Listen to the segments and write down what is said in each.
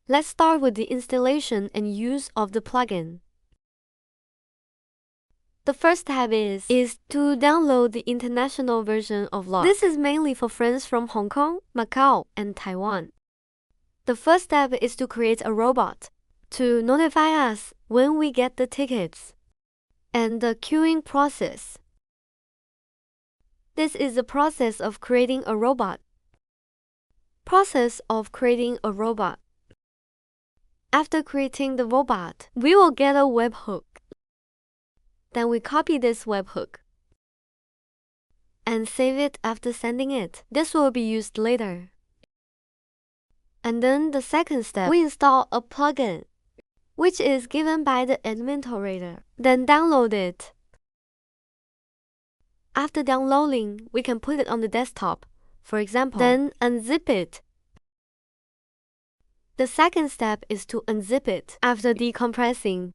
Let's start with the installation and use of the plugin. The first step is to download the international version of Lock. This is mainly for friends from Hong Kong, Macau, and Taiwan. The first step is to create a robot to notify us when we get the tickets and the queuing process. This is the process of creating a robot. Process of creating a robot. After creating the robot, we will get a webhook. Then we copy this webhook and save it after sending it. This will be used later. And then the second step, we install a plugin, which is given by the administrator. Then download it. After downloading, we can put it on the desktop, for example. Then unzip it. The second step is to unzip it. After decompressing,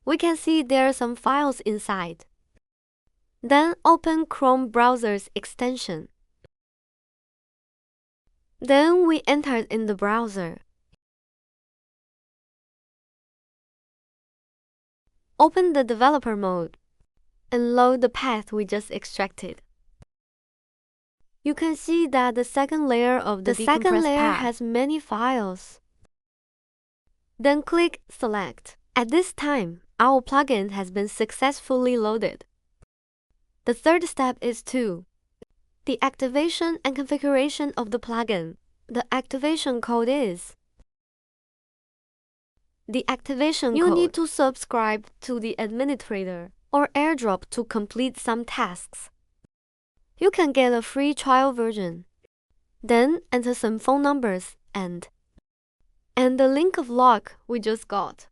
we can see there are some files inside. Then open Chrome browser's extension. Then we enter it in the browser. Open the developer mode and load the path we just extracted. You can see that the second layer of the second layer has many files. Then click Select. At this time, our plugin has been successfully loaded. The third step is the activation and configuration of the plugin. The activation code is You need to subscribe to the administrator or airdrop to complete some tasks. You can get a free trial version. Then enter some phone numbers and the link of Lock we just got.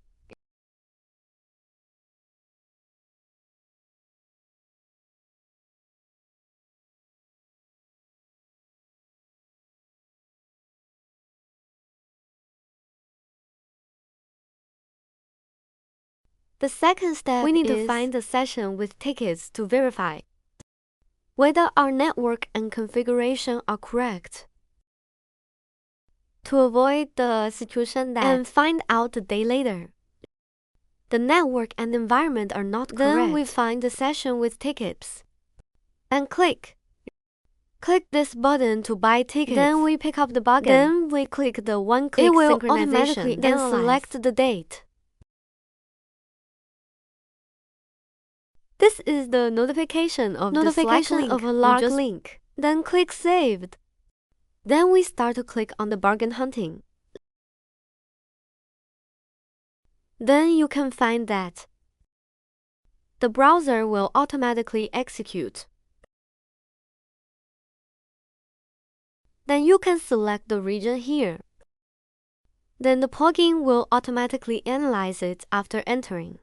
The second step we need to find the session with tickets to verify whether our network and configuration are correct. To avoid the situation that and find out the day later, the network and environment are not correct. Then we find the session with tickets and click this button to buy tickets. Then we pick up the button. Then we click the one-click synchronization. Then select the date. This is the notification of a Lock link. Then click Saved. Then we start to click on the bargain hunting. Then you can find that the browser will automatically execute. Then you can select the region here. Then the plugin will automatically analyze it after entering.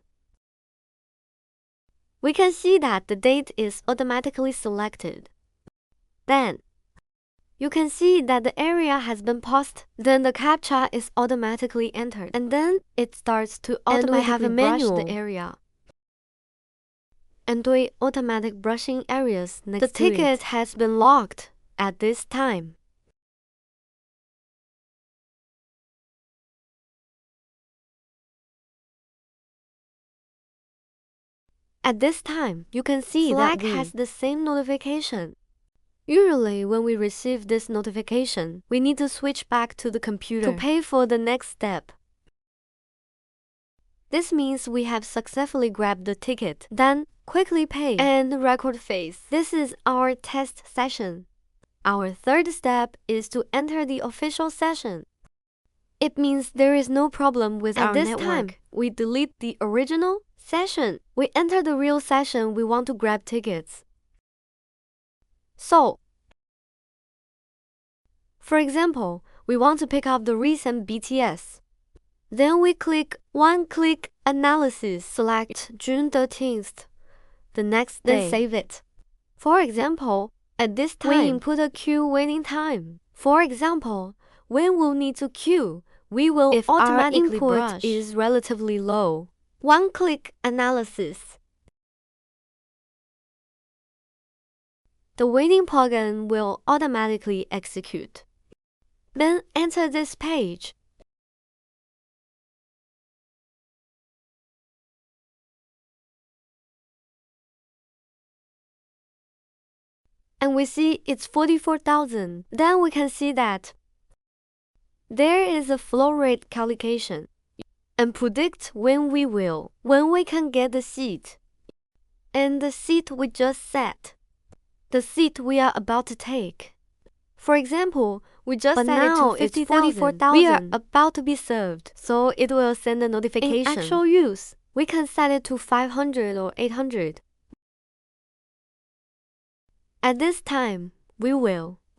We can see that the date is automatically selected. Then you can see that the area has been paused. Then the CAPTCHA is automatically entered. And then it starts to automatically brush the area. And do automatic brushing areas next to it. The ticket has been locked at this time. At this time, you can see Slack that has the same notification. Usually, when we receive this notification, we need to switch back to the computer to pay for the next step. This means we have successfully grabbed the ticket, then quickly pay and record phase. This is our test session. Our third step is to enter the official session. It means there is no problem with our network. At this time, we delete the original session. We enter the real session we want to grab tickets. So, for example, we want to pick up the recent BTS. Then we click one-click analysis, select June 13th, the next day, then save it. For example, at this time, we input a queue waiting time. For example, when we'll need to queue, we will if automatically our input is relatively low. One-click analysis. The waiting plugin will automatically execute. Then enter this page. and we see it's 44,000. Then we can see that there is a flow rate calculation and predict when we can get the seat. And the seat we just set, the seat we are about to take. For example, we just set it to 50,000. We are about to be served, so it will send a notification. In actual use, we can set it to 500 or 800. At this time, we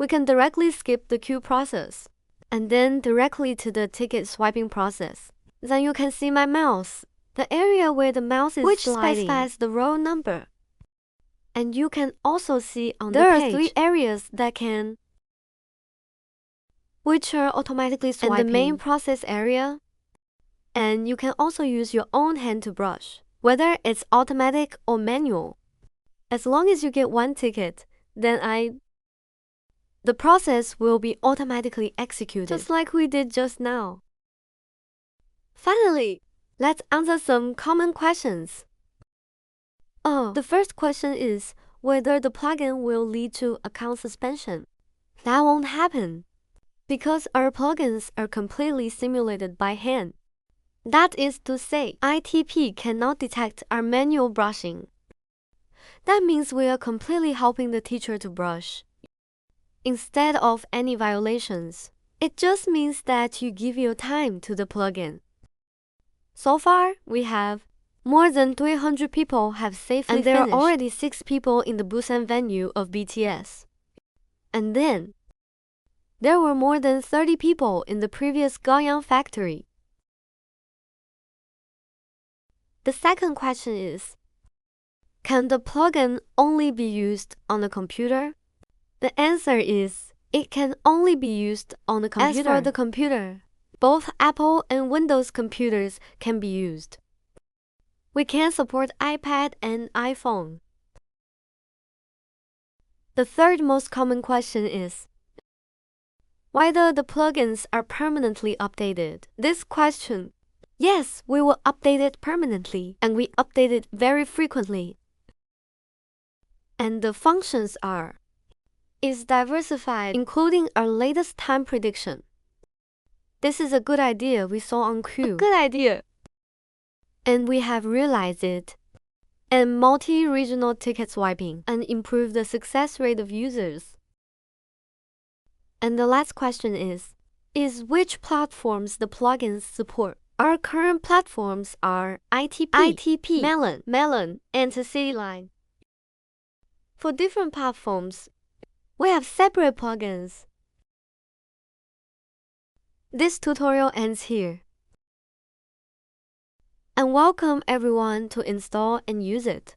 can directly skip the queue process and then directly to the ticket swiping process. Then you can see my mouse, the area where the mouse is sliding, which specifies the row number. And you can also see on the page, there are 3 areas which are automatically swiping. And the main process area. And you can also use your own hand to brush, whether it's automatic or manual. As long as you get 1 ticket, then the process will be automatically executed, just like we did just now. Finally, let's answer some common questions. The first question is whether the plugin will lead to account suspension. That won't happen, because our plugins are completely simulated by hand. That is to say, ITP cannot detect our manual brushing. That means we are completely helping the teacher to brush, instead of any violations. It just means that you give your time to the plugin. So far, we have more than 300 people have safely finished. And there are already 6 people in the Busan venue of BTS. And then, there were more than 30 people in the previous Gaoyang factory. The second question is, can the plugin only be used on a computer? The answer is, it can only be used on a computer. As for the computer, both Apple and Windows computers can be used. We can support iPad and iPhone. The third most common question is whether the plugins are permanently updated. This question, yes, we will update it permanently, and we update it very frequently. And the functions is diversified, including our latest time prediction. This is a good idea we saw on Q. A good idea. And we have realized it. And multi-regional ticket swiping and improve the success rate of users. And the last question is which platforms the plugins support? Our current platforms are ITP, Melon, and CityLine. For different platforms, we have separate plugins. This tutorial ends here. And welcome everyone to install and use it.